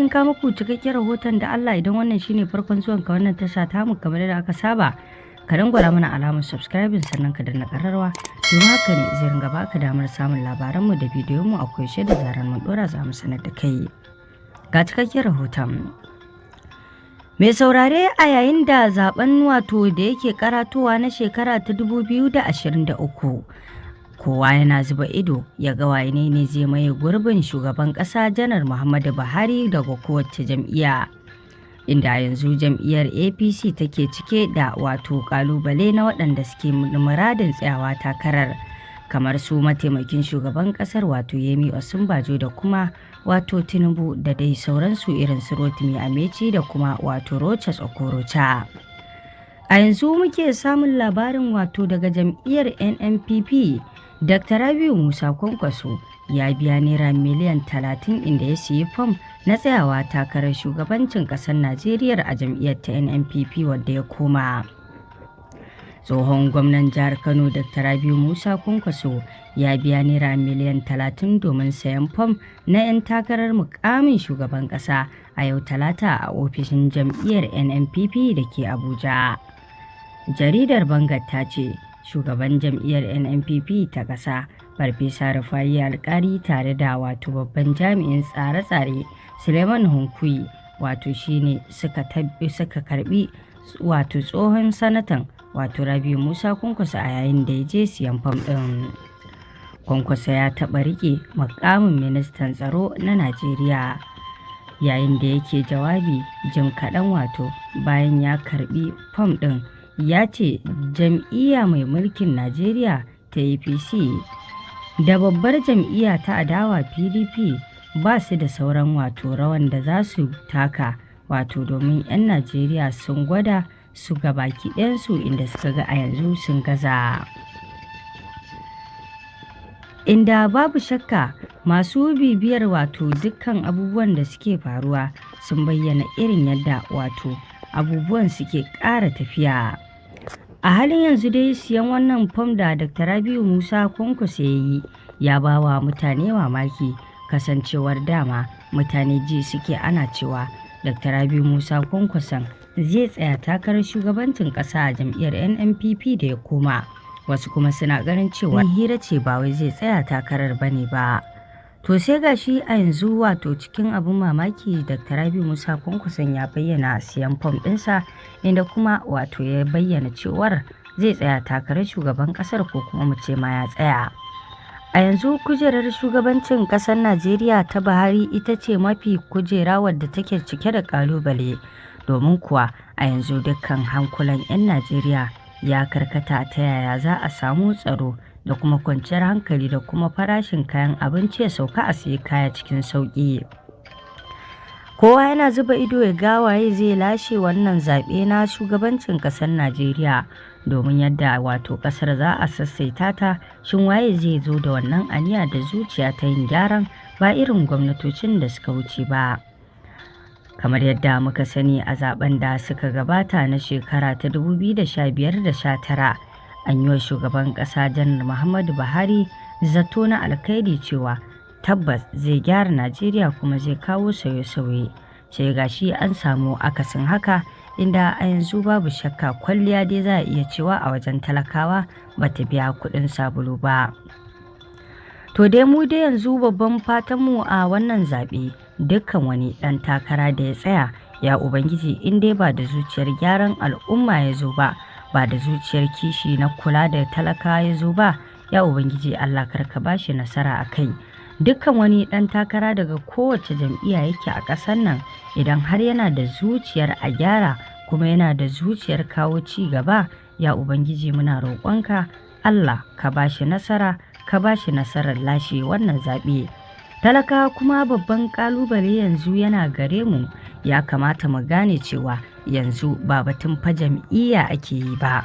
Sun kawo muku cikakken rahoton da Allah idan wannan shine farkon zuwan ka wannan tasha tamu kamar da aka saba ka dangwala mana alamar subscribing sannan ka danna kararrawa domin haka ne zai ringa baka damar samun labaranmu da bidiyon mu akwai shi da zaran mun dora za mu sanar da kai. Ga cikakken rahoton. Mai saurare a yayin da zaben wato da yake karatowa na shekara ta 2023 kowa yana zuba ido ya ga wane ne zai maye gurbin shugaban ƙasa janar Muhammadu Buhari daga kowace jam'iyya, inda yanzu jam'iyyar APC take cike da wato kalubale na waɗanda suke muradin tsayawa takarar kamar su mataimakin shugaban ƙasar wato Yemi Osinbajo da kuma wato Tinubu da dai sauransu irin su Rotimi Amechi da kuma wato Rochas Okorocha. A yanzu muke samun labarin wato daga jam'iyyar NNPP Dr. Rabiu Musa Kwankwaso ya biya naira miliyan 30 inda ya siyi fam na tsayawa takarar shugabancin ƙasar Najeriya a jam'iyyar ta NNPP wadda ya koma. Tsohon gwamnan jihar Kano Dr. Rabiu Musa Kwankwaso ya biya naira miliyan 30 domin sayan fam na 'yan takarar mukamin shugaban ƙasa a yau Talata a ofishin jam'iyyar NNPP da ke Abuja. Jaridar Bangar ta ce shugaban jam'iyyar NNPP ta ƙasa Farfesa Rufai Alƙali tare da wato babban jami'in tsare-tsare Suleiman Hunkuyi wato shine suka karbi wato tsohon sanatan wato Rabiu Musa Kwankwaso a yayin da ya je siyan fam ɗin. Kwankwaso ya taɓa riƙe muƙamin ministan tsaro na Najeriya yayin da yake jawabi jim kaɗan wato bayan ya karbi fam ɗin. Ya ce jam'iyya mai mulkin Najeriya ta APC da babbar jam'iyya ta adawa PDP ba su da sauran wato rawan da za su taka wato domin 'yan Najeriya sun gwada su ga baki ɗayansu inda suka ga a yanzu sun gaza. Inda babu shakka masu bibiyar wato dukkan abubuwan da suke faruwa sun bayyana irin yadda wato abubuwan suke ƙara tafiya. A halin yanzu dai siyan wannan fam da Dr. Rabiu Musa Kwankwaso ya yi ya ba wa mutane mamaki kasancewar dama mutane ji suke ana cewa Dr. Rabiu Musa Kwankwason zai tsaya takarar shugabancin ƙasa a jam'iyyar NNPP da ya koma. Wasu kuma suna ganin cewa hira ce ba wai zai tsaya takarar bane ba. To sai gashi a yanzu wato cikin abin mamaki Dr. Rabiu Musa Kwankwason ya bayyana siyan fam ɗinsa inda kuma wato ya bayyana cewar zai tsaya takarar shugaban ƙasar ko kuma mu ce ma ya tsaya. A yanzu kujerar shugabancin ƙasar Najeriya ta Buhari ita ce mafi kujera wadda take cike da ƙalubale domin kuwa a yanzu dukkan hankulan 'yan Najeriya ya karkata ta yaya za a samu tsaro da kuma kwanciyar hankali da kuma farashin kayan abinci ya sauka a siya kaya cikin sauƙi. Kowa yana zuba ido ya ga waye zai lashe wannan zaɓe na shugabancin ƙasar Najeriya domin yadda wato ƙasar za a sassaita ta shin waye zai zo da wannan aniya da zuciya ta yin gyaran ba irin gwamnatocin da suka wuce ba. Kamar yadda muka sani a zaben da suka gabata na shekara ta 2015 da 19 an yi wa shugaban ƙasa janar Muhammadu Buhari zato na alkhairi cewa tabbas zai gyara Najeriya kuma zai kawo sauye-sauye. Sai gashi an samu akasin haka inda a yanzu babu shakka kwalliya dai za a iya cewa a wajen talakawa bata biya kuɗin sabulu ba. To dai mu dai yanzu babban fatanmu a wannan zaɓe dukkan wani ɗan takara da ya tsaya ya Ubangiji in dai ba da zuciyar gyaran al'umma ya zo ba da zuciyar kishi na kula da talaka ya zo ba ya Ubangiji Allah karka bashi nasara a kai. Dukkan wani ɗan takara daga kowace jam'iyya yake a ƙasar nan idan har yana da zuciyar a gyara kuma yana da zuciyar kawo ci gaba ya Ubangiji muna roƙonka Allah ka bashi nasara ka bashi nasarar lashe wannan zaɓe. Talaka kuma babban ƙalubale yanzu yana gare mu ya kamata mu gane cewa yanzu ba batun fa jam'iyya ake yi ba.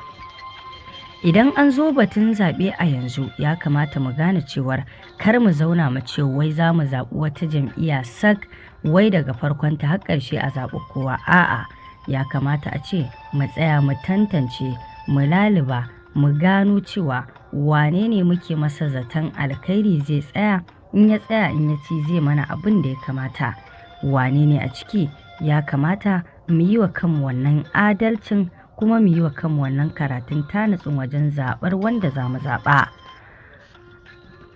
Idan an zo batun zaɓe a yanzu ya kamata mu gane cewar kar mu zauna mu ce wai za mu zaɓi wata jam'iyya sak wai daga farkon ta har ƙarshe a zaɓi kowa a'a ya kamata a ce mu tsaya mu tantance mu laliba mu gano cewa wane ne muke masa zaton alkhairi zai tsaya in ya ci zai mana abin da ya kamata wane ne a ciki, ya kamata mu yi wa kanmu wannan adalcin kuma mu yi wa kanmu wannan karatun ta natsun wajen zaɓar wanda za mu zaɓa.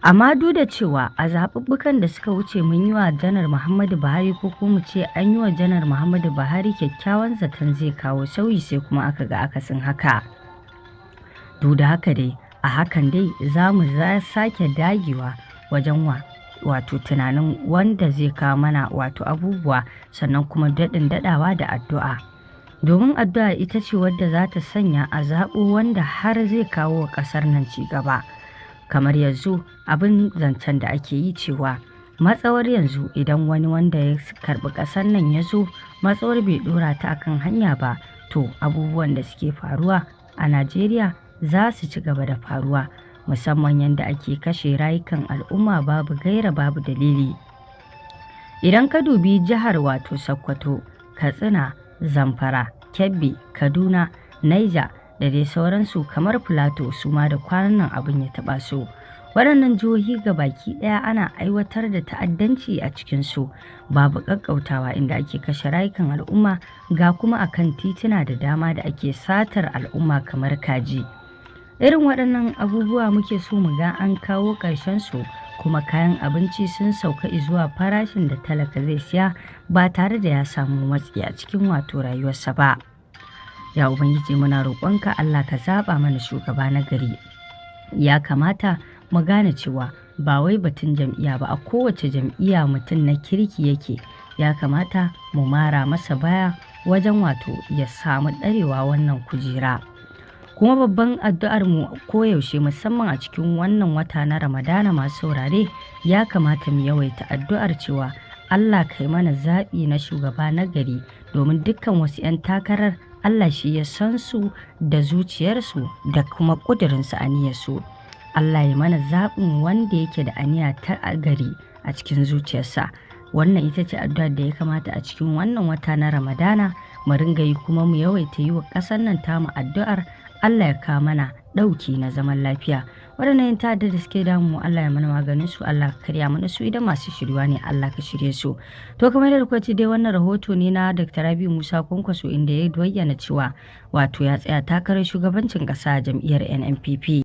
Amma duk da cewa a zaɓuɓɓukan da suka wuce mun yi wa Janar Muhammadu Buhari ko kuma mu ce an yi wa Janar Muhammadu Buhari kyakkyawan zaton zai kawo sauyi sai kuma aka ga akasin haka. Duk da haka dai a hakan dai za mu sake dagewa wajen wato tunanin wanda zai kawo mana wato abubuwa sannan kuma daɗin daɗawa da addu'a. Domin addu'a ita ce wadda za ta sanya a zaɓo wanda har zai kawo wa ƙasar nan ci gaba. Kamar yanzu abin zancen da ake yi cewa matsawar yanzu idan wani wanda ya karɓi ƙasar nan ya zo matsawar bai ɗora ta akan hanya ba, to abubuwan da suke faruwa a Najeriya za su ci gaba da faruwa, musamman yadda ake kashe rayukan al'umma babu gaira babu dalili. Idan ka dubi jihar wato Sokoto, Katsina, Zamfara, Kebbi, Kaduna, Niger da dai sauransu kamar Plateau su ma da kwanan nan abin ya taɓa su. Waɗannan jihohi baki ɗaya ana aiwatar da ta'addanci a cikinsu babu ƙaƙƙautawa inda ake kashe rayukan al'umma ga kuma akan tituna da dama da ake satar al'umma kamar kaji. Irin waɗannan abubuwa muke so mu ga an kawo ƙarshensu kuma kayan abinci sun sauka zuwa farashin da talaka zai siya ba tare da ya samu matsi a cikin wato rayuwarsa ba. Ya Ubangiji muna roƙonka Allah ka zaɓa mana shugaba na gari. Ya kamata mu gane cewa ba wai batun jam'iyya ba, a kowace jam'iyya mutum na kirki yake, ya kamata mu mara masa baya wajen wato ya samu ɗarewa wannan kujera. Kuma babban addu'ar mu koyaushe musamman a cikin wannan wata na Ramadana masu saurare, ya kamata mu yawaita addu'ar cewa Allah kai mana zaɓi na shugaba na gari, domin dukkan wasu 'yan takarar Allah shi ya san su da zuciyarsu da kuma ƙudurinsu aniyarsu. Allah ya mana zaɓin wanda yake da aniya ta gari a cikin zuciyarsa. Wannan ita ce addu'ar da ya kamata a cikin wannan wata na Ramadana mu ringa yi, kuma mu yawaita yi wa ƙasar nan tamu addu'ar Allah ya kawo mana ɗauki na zaman lafiya. Waɗannan yin ta'adda da suke damu Allah ya mana maganin su, Allah ka karya mana su, idan masu shirywa ne Allah ka shirye su. To kamar yadda kuka ce dai wannan rahoto ne na Dr. Rabi'u Musa Kwankwaso inda ya bayyana cewa wato ya tsaya takarar shugabancin ƙasa jam'iyyar NNPP.